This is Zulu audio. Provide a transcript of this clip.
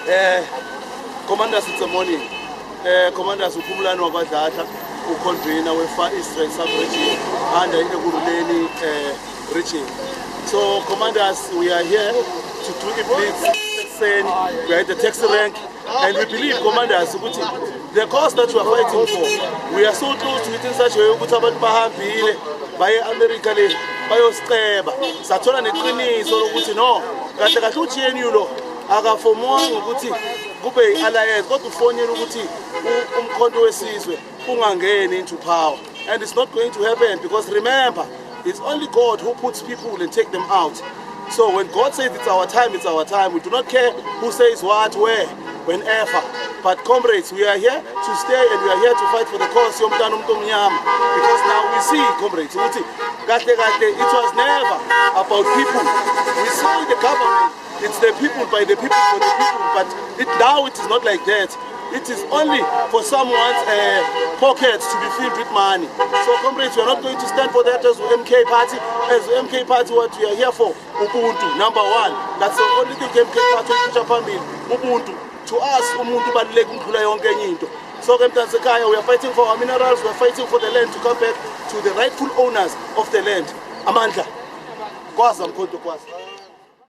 Commanders, it's a morning. Commanders uPhumlani wakwaDladla, uconvener we-Far East sub-region under Ekurhuleni region. So Commanders, we are here to do a blitz. We are at the taxi rank, and we believe, Commanders, the cause that we are fighting for, we are so close to it in such a way ukuthi abantu bahambile baye America le bayosiceba sathola neqiniso lokuthi no kahle kahle uGNU lo akafomwanga ukuthi kube i-alliance kodwa ufonela ukuthi umkhonto wesizwe ungangeni into power, and it's not going to happen because remember, it's only God who puts people and take them out. So when God says it's our time, it's our time. We do not care who says what, where, whenever. But comrades, we are here to stay and we are here to fight for the cause. Because now we see, comrades, it was never about people. We say the government, it's the people, by the people, for the people, but now it is not like that. It is only for someone's pockets to be filled with money. So comrades, we are not going to stand for that as the MK party. As the MK party, what we are here for, Ubuntu, number one. That's the only thing MK party will push Ubuntu. To us, Ubuntu baluleke ukudlula yonke enye into. So we are fighting for our minerals, we are fighting for the land to come back to the rightful owners of the land. Amandla. Kwazi mkhonto kwazi.